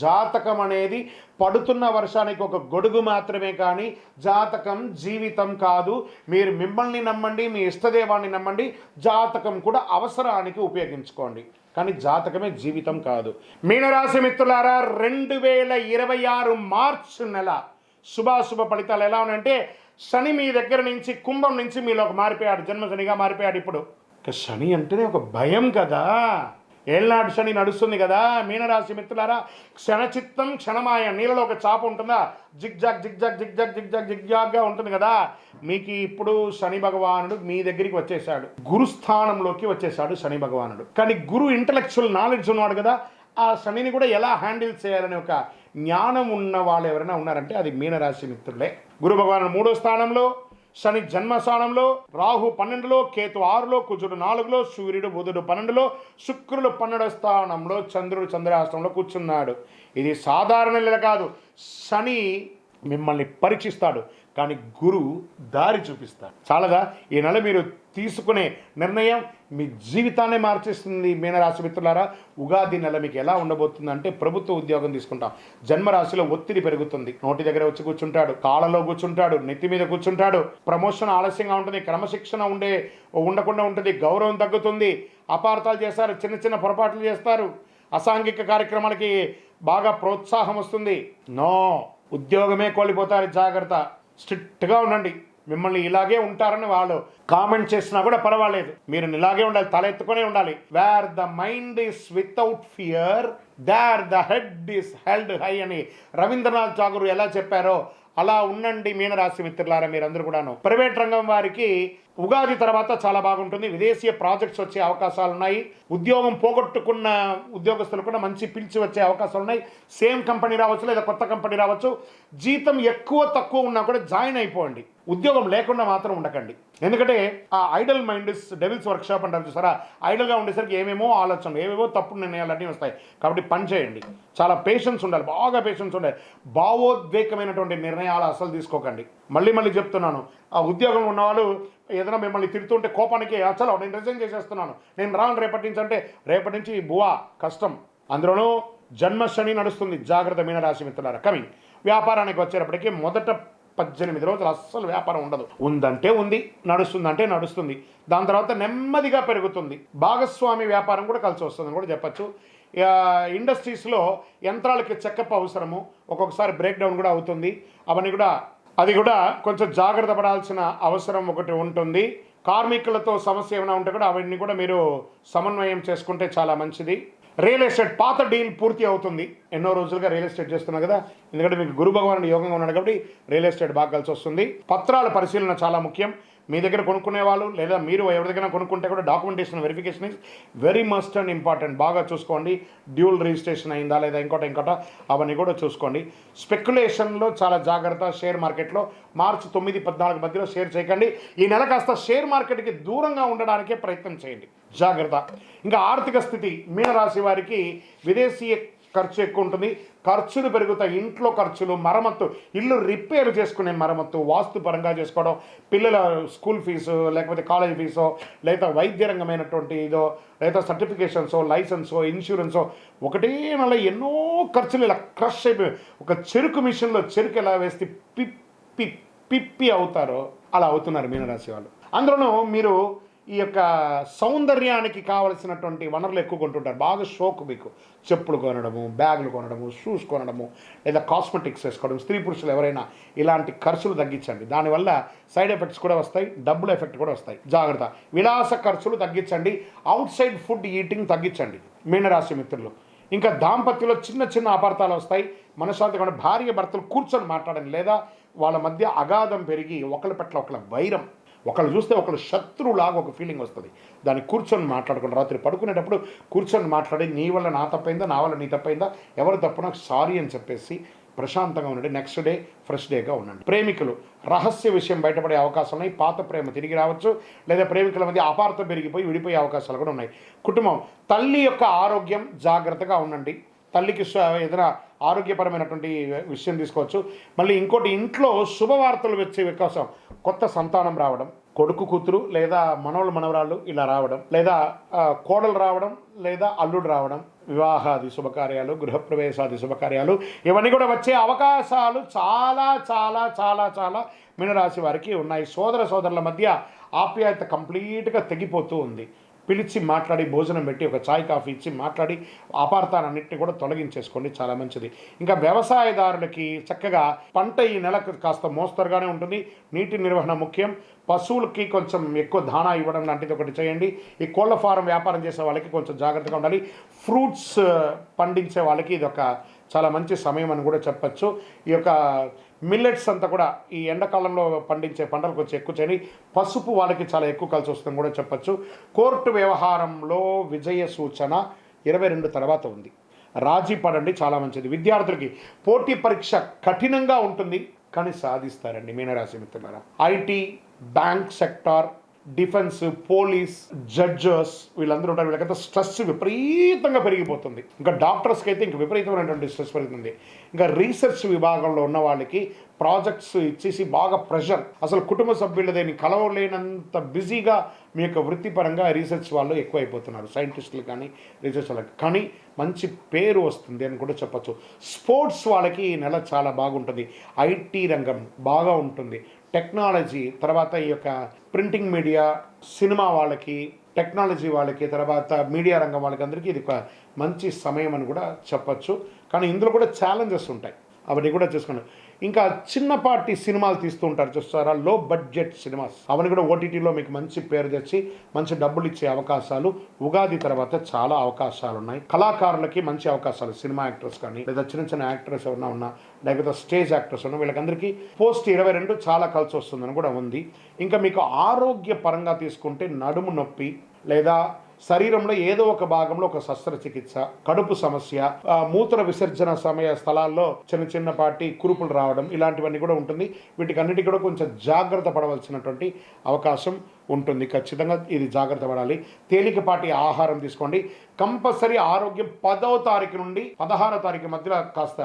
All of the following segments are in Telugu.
జాతకం అనేది పడుతున్న వర్షానికి ఒక గొడుగు మాత్రమే, కానీ జాతకం జీవితం కాదు. మీరు మిమ్మల్ని నమ్మండి, మీ ఇష్టదేవాన్ని నమ్మండి, జాతకం కూడా అవసరానికి ఉపయోగించుకోండి, కానీ జాతకమే జీవితం కాదు. మీనరాశి మిత్రులారా, 2026 మార్చి నెల శుభాశుభ ఫలితాలు ఎలా ఉన్నాయంటే, శని మీ దగ్గర నుంచి కుంభం నుంచి మీలోకి మారిపోయాడు, జన్మ శనిగా మారిపోయాడు. ఇప్పుడు శని అంటేనే ఒక భయం కదా, ఏళ్ళనాడు శని నడుస్తుంది కదా. మీనరాశి మిత్రులారా, క్షణచిత్తం క్షణమాయ, నీళ్ళలో ఒక చాప ఉంటుందా, జిగ్జాగ్ జిగ్జాగ్ జిగ్జాగ్ జిగ్జాగ్ జిగ్జాగ్గా ఉంటుంది కదా. మీకు ఇప్పుడు శని భగవానుడు మీ దగ్గరికి వచ్చేసాడు, గురుస్థానంలోకి వచ్చేసాడు శని భగవానుడు. కానీ గురు ఇంటలెక్చువల్ నాలెడ్జ్ ఉన్నాడు కదా, ఆ శనిని కూడా ఎలా హ్యాండిల్ చేయాలనే ఒక జ్ఞానం ఉన్న వాళ్ళు ఎవరైనా ఉన్నారంటే అది మీనరాశి మిత్రులే. గురు భగవానుడు 3వ స్థానంలో, శని జన్మస్థానంలో, రాహు 12లో, కేతు 6లో, కుజుడు 4లో, సూర్యుడు బుధుడు 12లో, శుక్రుడు 12వ స్థానంలో, చంద్రుడు చంద్రాష్టంలో కూర్చున్నాడు. ఇది సాధారణ నెల కాదు. శని మిమ్మల్ని పరీక్షిస్తాడు, కానీ గురువు దారి చూపిస్తాడు. చాలదా? ఈ నెల మీరు తీసుకునే నిర్ణయం మీ జీవితాన్ని మార్చేస్తుంది. మీనరాశి మిత్రులారా, ఉగాది నెల మీకు ఎలా ఉండబోతుంది అంటే, ప్రభుత్వ ఉద్యోగం తీసుకుంటాం, జన్మరాశిలో ఒత్తిడి పెరుగుతుంది, నోటి దగ్గర వచ్చి కూర్చుంటాడు, కాళ్ళలో కూర్చుంటాడు, నెత్తి మీద కూర్చుంటాడు, ప్రమోషన్ ఆలస్యంగా ఉంటుంది, క్రమశిక్షణ ఉండకుండా ఉంటుంది, గౌరవం తగ్గుతుంది, అపార్థాలు చేస్తారు, చిన్న చిన్న పొరపాట్లు చేస్తారు, అసాంఘిక కార్యక్రమాలకి బాగా ప్రోత్సాహం వస్తుంది. నో, ఉద్యోగమే కోల్పోతారు, జాగ్రత్త. స్ట్రిక్ట్గా ఉండండి. మిమ్మల్ని ఇలాగే ఉంటారని వాళ్ళు కామెంట్ చేసినా కూడా పర్వాలేదు, మీరు ఇలాగే ఉండాలి, తల ఎత్తుకునే ఉండాలి. Where the mind is without fear, there the head is held high అని రవీంద్రనాథ్ ఠాగూర్ ఎలా చెప్పారో అలా ఉండండి. మీనరాశి మిత్రులారా, మీరందరూ కూడాను. ప్రైవేట్ రంగం వారికి ఉగాది తర్వాత చాలా బాగుంటుంది. విదేశీయ ప్రాజెక్ట్స్ వచ్చే అవకాశాలు ఉన్నాయి. ఉద్యోగం పోగొట్టుకున్న ఉద్యోగస్తులు కూడా మంచి పిలిచి వచ్చే అవకాశాలు ఉన్నాయి. సేమ్ కంపెనీ రావచ్చు, లేదా కొత్త కంపెనీ రావచ్చు. జీతం ఎక్కువ తక్కువ ఉన్నా కూడా జాయిన్ అయిపోండి, ఉద్యోగం లేకుండా మాత్రం ఉండకండి. ఎందుకంటే ఆ Idol mind is devils workshop అంటారు చూసారా, ఐడల్గా ఉండేసరికి ఏమేమో ఆలోచనలు, ఏవేవో తప్పుడు నిర్ణయాలు అన్నీ వస్తాయి. కాబట్టి పని చేయండి, చాలా పేషెన్స్ ఉండాలి, బాగా పేషెన్స్ ఉండాలి. భావోద్వేగమైనటువంటి నిర్ణయాలు అసలు తీసుకోకండి. మళ్ళీ చెప్తున్నాను, ఆ ఉద్యోగం ఉన్నవాళ్ళు ఏదైనా మిమ్మల్ని తిడుతుంటే కోపానికి అసలు నేను రిజైన్ చేసేస్తున్నాను, నేను రాను రేపటి నుంచి అంటే, రేపటి నుంచి బువా కష్టం. అందులోనూ జన్మ శని నడుస్తుంది, జాగ్రత్త మీనరాశి మిత్రులారా. కమింగ్ వ్యాపారానికి వచ్చేటప్పటికి మొదట 18 రోజులు అస్సలు వ్యాపారం ఉండదు. ఉందంటే ఉంది, నడుస్తుందంటే నడుస్తుంది. దాని తర్వాత నెమ్మదిగా పెరుగుతుంది. భాగస్వామి వ్యాపారం కూడా కలిసి వస్తుందని కూడా చెప్పచ్చు. ఇండస్ట్రీస్లో యంత్రాలకి చెకప్ అవసరము, ఒక్కొక్కసారి బ్రేక్ డౌన్ కూడా అవుతుంది. అది కూడా కొంచెం జాగ్రత్త పడాల్సిన అవసరం ఒకటి ఉంటుంది. కార్మికులతో సమస్య ఏమైనా ఉంటే కూడా అవన్నీ కూడా మీరు సమన్వయం చేసుకుంటే చాలా మంచిది. రియల్ ఎస్టేట్ పాత డీల్ పూర్తి అవుతుంది. ఎన్నో రోజులుగా రియల్ ఎస్టేట్ చేస్తున్నారు కదా, ఎందుకంటే మీకు గురు భగవానుడు యోగంగా ఉన్నాడు కాబట్టి రియల్ ఎస్టేట్ బాగా కలిసి వస్తుంది. పత్రాల పరిశీలన చాలా ముఖ్యం. మీ దగ్గర కొనుక్కునే వాళ్ళు లేదా మీరు ఎవరి దగ్గర కొనుక్కుంటే కూడా documentation verification is very must and important. బాగా చూసుకోండి, డ్యూల్ రిజిస్ట్రేషన్ అయిందా లేదా ఇంకోట అవన్నీ కూడా చూసుకోండి. స్పెక్యులేషన్లో చాలా జాగ్రత్త. షేర్ మార్కెట్లో మార్చి 9-14 మధ్యలో షేర్ చేయకండి. ఈ నెల కాస్త షేర్ మార్కెట్కి దూరంగా ఉండడానికే ప్రయత్నం చేయండి, జాగ్రత్త. ఇంకా ఆర్థిక స్థితి, మీనరాశి వారికి విదేశీయ ఖర్చు ఎక్కువ ఉంటుంది, ఖర్చులు పెరుగుతాయి. ఇంట్లో ఖర్చులు, మరమ్మత్తు, ఇల్లు రిపేర్ చేసుకునే మరమ్మత్తు, వాస్తు పరంగా చేసుకోవడం, పిల్లల స్కూల్ ఫీజు లేకపోతే కాలేజ్ ఫీజో, లేదా వైద్య రంగమైనటువంటి ఇదో, లేదా సర్టిఫికేషన్సో, లైసెన్సో, ఇన్సూరెన్సో, ఒకటే మళ్ళీ ఎన్నో ఖర్చులు ఇలా క్రష్ అయిపోయి, ఒక చెరుకు మిషన్లో చెరుకు ఎలా వేస్తే పిప్పి అవుతారో అలా అవుతున్నారు మీనరాశి వాళ్ళు. అందులోనూ మీరు ఈ యొక్క సౌందర్యానికి కావలసినటువంటి వనరులు ఎక్కువ కొంటుంటారు. బాగా షోకు మీకు చెప్పులు కొనడము, బ్యాగులు కొనడము, షూస్ కొనడము, లేదా కాస్మెటిక్స్ వేసుకోవడం. స్త్రీ పురుషులు ఎవరైనా ఇలాంటి ఖర్చులు తగ్గించండి. దానివల్ల సైడ్ ఎఫెక్ట్స్ కూడా వస్తాయి, డబ్బుల ఎఫెక్ట్ కూడా వస్తాయి, జాగ్రత్త. విలాస ఖర్చులు తగ్గించండి. అవుట్ సైడ్ ఫుడ్ ఈటింగ్ తగ్గించండి మీనరాశి మిత్రులు. ఇంకా దాంపత్యంలో చిన్న అపార్థాలు వస్తాయి. మనశ్శాంతి కూడా భార్య భర్తలు కూర్చొని మాట్లాడండి, లేదా వాళ్ళ మధ్య అగాధం పెరిగి ఒకరి పట్ల ఒకళ్ళ వైరం, ఒకళ్ళు చూస్తే ఒకళ్ళు శత్రువులాగా ఒక ఫీలింగ్ వస్తుంది. దాన్ని కూర్చొని మాట్లాడుకుని రాత్రి పడుకునేటప్పుడు కూర్చొని మాట్లాడి, నీ వల్ల నా తప్పైందా, నా వల్ల నీ తప్పైందా, ఎవరు తప్పు నాకు సారీ అని చెప్పేసి ప్రశాంతంగా ఉండండి. నెక్స్ట్ డే ఫ్రెష్ డేగా ఉండండి. ప్రేమికులు రహస్య విషయం బయటపడే అవకాశాలు ఉన్నాయి. పాత ప్రేమ తిరిగి రావచ్చు, లేదా ప్రేమికుల మధ్య అపార్థం పెరిగిపోయి విడిపోయే అవకాశాలు కూడా ఉన్నాయి. కుటుంబం, తల్లి యొక్క ఆరోగ్యం జాగ్రత్తగా ఉండండి. తల్లికి ఏదైనా ఆరోగ్యపరమైనటువంటి విషయం తీసుకోవచ్చు. మళ్ళీ ఇంకోటి, ఇంట్లో శుభవార్తలు వచ్చే అవకాశం, కొత్త సంతానం రావడం, కొడుకు కూతురు లేదా మనవరాళ్ళు ఇలా రావడం, లేదా కోడలు రావడం, లేదా అల్లుడు రావడం, వివాహాది శుభకార్యాలు, గృహప్రవేశాది శుభకార్యాలు ఇవన్నీ కూడా వచ్చే అవకాశాలు చాలా చాలా చాలా చాలా మీనరాశి వారికి ఉన్నాయి. సోదరుల మధ్య ఆప్యాయత కంప్లీట్గా తెగిపోతూ ఉంది. పిలిచి మాట్లాడి భోజనం పెట్టి ఒక చాయ్ కాఫీ ఇచ్చి మాట్లాడి అపార్థాలన్నింటినీ కూడా తొలగించేసుకోండి, చాలా మంచిది. ఇంకా వ్యవసాయదారులకి చక్కగా పంట ఈ నెలకు కాస్త మోస్తరుగానే ఉంటుంది. నీటి నిర్వహణ ముఖ్యం. పశువులకి కొంచెం ఎక్కువ దాణా ఇవ్వడం లాంటిది ఒకటి చేయండి. ఈ కోళ్ల ఫారం వ్యాపారం చేసే వాళ్ళకి కొంచెం జాగ్రత్తగా ఉండాలి. ఫ్రూట్స్ పండించే వాళ్ళకి ఇది ఒక చాలా మంచి సమయం అని కూడా చెప్పచ్చు. ఈ యొక్క మిల్లెట్స్ అంతా కూడా ఈ ఎండాకాలంలో పండించే పంటలు కొంచెం ఎక్కువ చేయండి. పసుపు వాళ్ళకి చాలా ఎక్కువ కలిసి వస్తుందని కూడా చెప్పచ్చు. కోర్టు వ్యవహారంలో విజయ సూచన 22 తర్వాత ఉంది. రాజీ పడండి, చాలా మంచిది. విద్యార్థులకి పోటీ పరీక్ష కఠినంగా ఉంటుంది కానీ సాధిస్తారండి మీనరాశి మిత్రులారా. IT, bank sector, defence, police, judges వీళ్ళందరూ ఉంటారు. వీళ్ళకైతే స్ట్రెస్ విపరీతంగా పెరిగిపోతుంది. ఇంకా డాక్టర్స్కి అయితే ఇంక విపరీతమైనటువంటి స్ట్రెస్ పెరుగుతుంది. ఇంకా రీసెర్చ్ విభాగంలో ఉన్న వాళ్ళకి ప్రాజెక్ట్స్ ఇచ్చేసి బాగా ప్రెషర్, అసలు కుటుంబ సభ్యులు దేన్ని కలవలేనంత బిజీగా మీ యొక్క వృత్తిపరంగా రీసెర్చ్ వాళ్ళు ఎక్కువైపోతున్నారు, సైంటిస్టులు కానీ రీసెర్చ్ వాళ్ళకి. కానీ మంచి పేరు వస్తుంది అని కూడా చెప్పచ్చు. స్పోర్ట్స్ వాళ్ళకి ఈ నెల చాలా బాగుంటుంది. ఐటీ రంగం బాగా ఉంటుంది. టెక్నాలజీ తర్వాత ఈ యొక్క ప్రింటింగ్ మీడియా, సినిమా వాళ్ళకి, టెక్నాలజీ వాళ్ళకి, తర్వాత మీడియా రంగం వాళ్ళకి అందరికీ ఇది ఒక మంచి సమయం అని కూడా చెప్పచ్చు. కానీ ఇందులో కూడా ఛాలెంజెస్ ఉంటాయి, అవన్నీ కూడా చూసుకోండి. ఇంకా చిన్నపాటి సినిమాలు తీస్తూ ఉంటారు చూస్తారా, లో బడ్జెట్ సినిమాస్, అవన్నీ కూడా ఓటీటీలో మీకు మంచి పేరు తెచ్చి మంచి డబ్బులు ఇచ్చే అవకాశాలు ఉగాది తర్వాత చాలా అవకాశాలు ఉన్నాయి. కళాకారులకి మంచి అవకాశాలు, సినిమా యాక్టర్స్ కానీ లేదా చిన్న చిన్న యాక్టర్స్ ఎవరైనా ఉన్నా లేకపోతే స్టేజ్ యాక్టర్స్ ఉన్నా వీళ్ళకందరికీ పోస్ట్ 22 చాలా కలిసి వస్తుందని కూడా ఉంది. ఇంకా మీకు ఆరోగ్య పరంగా తీసుకుంటే నడుము నొప్పి లేదా శరీరంలో ఏదో ఒక భాగంలో ఒక శస్త్రచికిత్స, కడుపు సమస్య, మూత్ర విసర్జన సమయ స్థలాల్లో చిన్నపాటి కురుపులు రావడం ఇలాంటివన్నీ కూడా ఉంటుంది. వీటికన్నిటికీ కూడా కొంచెం జాగ్రత్త పడవలసినటువంటి అవకాశం ఉంటుంది. ఖచ్చితంగా ఇది జాగ్రత్త పడాలి. తేలికపాటి ఆహారం తీసుకోండి. కంపల్సరీ ఆరోగ్యం 10వ తారీఖు నుండి 16వ తారీఖు మధ్యలో కాస్త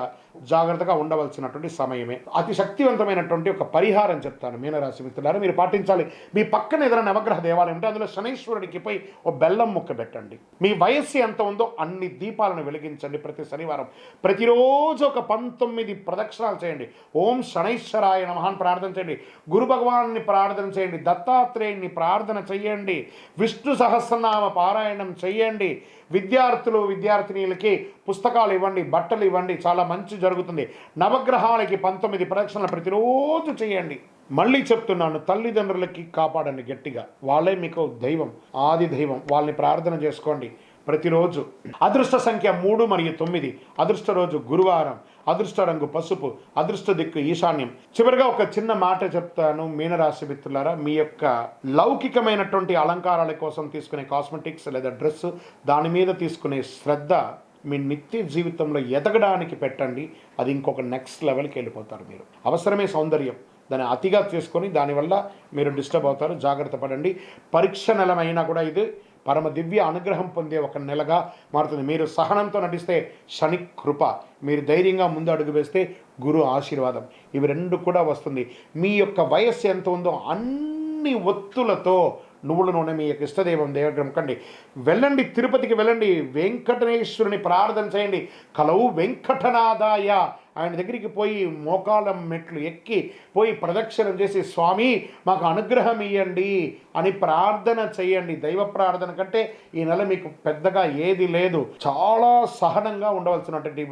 జాగ్రత్తగా ఉండవలసినటువంటి సమయమే. అతి శక్తివంతమైనటువంటి ఒక పరిహారం చెప్తాను మీనరాశి మిత్రులారా, మీరు పాటించాలి. మీ పక్కన ఏదైనా నవగ్రహ దేవాలయం ఉంటే అందులో శనీశ్వరుడికి పోయి ఓ బెల్లం ముక్క పెట్టండి. మీ వయస్సు ఎంత ఉందో అన్ని దీపాలను వెలిగించండి. ప్రతి శనివారం ప్రతిరోజు ఒక 19 ప్రదక్షిణాలు చేయండి. ఓం శనైశ్వరాయ నమః అని ప్రార్థన చేయండి. గురు భగవాన్ని ప్రార్థన చేయండి. దత్తాత్రేయుని ప్రార్థన చెయ్యండి. విష్ణు సహస్రనామ పారాయణం చెయ్యండి. విద్యార్థినీలకి పుస్తకాలు ఇవ్వండి, బట్టలు ఇవ్వండి, చాలా మంచి జరుగుతుంది. నవగ్రహాలకి 19 ప్రదక్షిణలు ప్రతిరోజు చేయండి. మళ్ళీ చెప్తున్నాను, తల్లిదండ్రులకి కాపాడండి గట్టిగా. వాళ్ళే మీకు దైవం, ఆది దైవం. వాళ్ళని ప్రార్థన చేసుకోండి ప్రతిరోజు. అదృష్ట సంఖ్య 3 మరియు 9. అదృష్ట రోజు గురువారం. అదృష్ట రంగు పసుపు. అదృష్ట దిక్కు ఈశాన్యం. చివరిగా ఒక చిన్న మాట చెప్తాను మీనరాశి మిత్రులారా, మీ యొక్క లౌకికమైనటువంటి అలంకారాల కోసం తీసుకునే కాస్మెటిక్స్ లేదా డ్రెస్, దాని మీద తీసుకునే శ్రద్ధ మీ నిత్య జీవితంలో ఎదగడానికి పెట్టండి. అది ఇంకొక నెక్స్ట్ లెవెల్కి వెళ్ళిపోతారు మీరు. అవసరమే సౌందర్యం, దాన్ని అతిగా చేసుకొని దానివల్ల మీరు డిస్టర్బ్ అవుతారు. జాగ్రత్త పడండి. పరీక్ష నెలమైనా కూడా ఇది పరమ దివ్య అనుగ్రహం పొందే ఒక నెలగా మారుతుంది. మీరు సహనంతో నడిస్తే శని కృప, మీరు ధైర్యంగా ముందు అడుగు వేస్తే గురు ఆశీర్వాదం, ఇవి 2 కూడా వస్తుంది. మీ యొక్క వయస్సు ఎంత ఉందో అన్ని ఒత్తులతో నువ్వుల నూనె మీ యొక్క ఇష్టదైవం దేవగ్రహం కండి వెళ్ళండి. తిరుపతికి వెళ్ళండి. వెంకటేశ్వరుని ప్రార్థన చేయండి. కలవు వెంకటనాథాయ, ఆయన దగ్గరికి పోయి మోకాళ్ళ మెట్లు ఎక్కి పోయి ప్రదక్షిణం చేసి స్వామి మాకు అనుగ్రహం ఇవ్వండి అని ప్రార్థన చేయండి. దైవ ప్రార్థన కంటే ఈ నెల మీకు పెద్దగా ఏది లేదు. చాలా సహనంగా ఉండవలసినటువంటి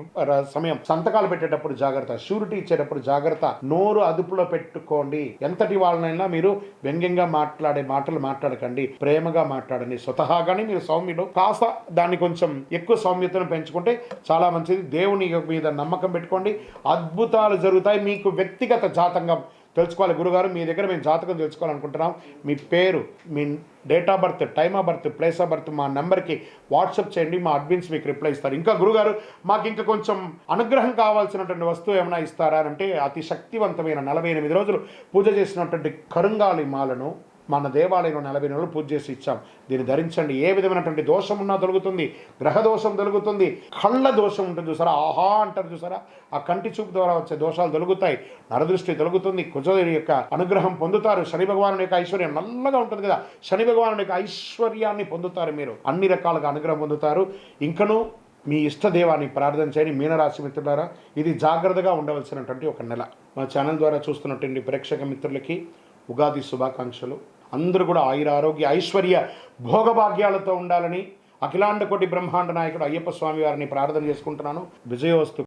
సమయం. సంతకాలు పెట్టేటప్పుడు జాగ్రత్త, షూరిటీ ఇచ్చేటప్పుడు జాగ్రత్త, నోరు అదుపులో పెట్టుకోండి. ఎంతటి వాళ్ళనైనా మీరు వ్యంగ్యంగా మాట్లాడే మాటలు మాట్లాడకండి, ప్రేమగా మాట్లాడండి. స్వతహాగానే మీరు సౌమ్యుడు, కాస్త దాన్ని కొంచెం ఎక్కువ సౌమ్యతను పెంచుకుంటే చాలా మంచిది. దేవుని మీద నమ్మకం పెట్టుకోండి, అద్భుతాలు జరుగుతాయి. మీకు వ్యక్తిగత జాతకం తెలుసుకోవాలి. గురుగారు మీ దగ్గర మేము జాతకం తెలుసుకోవాలనుకుంటున్నాం. మీ పేరు, మీ date of birth, time of birth, place of birth మా నెంబర్కి వాట్సాప్ చేయండి. మా అడ్మిన్స్ మీకు రిప్లై ఇస్తారు. ఇంకా గురుగారు మాకు ఇంకా కొంచెం అనుగ్రహం కావాల్సినటువంటి వస్తువు ఏమైనా ఇస్తారా అంటే, అతి శక్తివంతమైన 48 రోజులు పూజ చేసినటువంటి కరుంగాలి మాలను మన దేవాలయంలో 40 నెలలు పూజ చేసి ఇచ్చాం. దీన్ని ధరించండి. ఏ విధమైనటువంటి దోషం ఉన్నా తొలుగుతుంది. గ్రహ దోషం తొలుగుతుంది. కళ్ళ దోషం ఉంటుంది చూసారా, ఆహా అంటారు చూసారా, ఆ కంటి చూపు ద్వారా వచ్చే దోషాలు తొలుగుతాయి. నరదృష్టి తొలుగుతుంది. కుజుడి యొక్క అనుగ్రహం పొందుతారు. శని భగవానుడి యొక్క ఐశ్వర్యం నల్లగా ఉంటుంది కదా, శని భగవానుడి యొక్క ఐశ్వర్యాన్ని పొందుతారు. మీరు అన్ని రకాలుగా అనుగ్రహం పొందుతారు. ఇంకనూ మీ ఇష్టదేవాన్ని ప్రార్థన చేయండి. మీనరాశి మిత్రులారా, ఇది జాగ్రత్తగా ఉండవలసినటువంటి ఒక నెల. మా ఛానల్ ద్వారా చూస్తున్నటువంటి ప్రేక్షక మిత్రులకి ఉగాది శుభాకాంక్షలు. అందరూ కూడా ఆయుర ఆరోగ్య ఐశ్వర్య భోగభాగ్యాలతో ఉండాలని అఖిలాండ కోటి బ్రహ్మాండ నాయకుడు అయ్యప్ప స్వామి వారిని ప్రార్థన చేసుకుంటున్నాను. విజయోస్తు.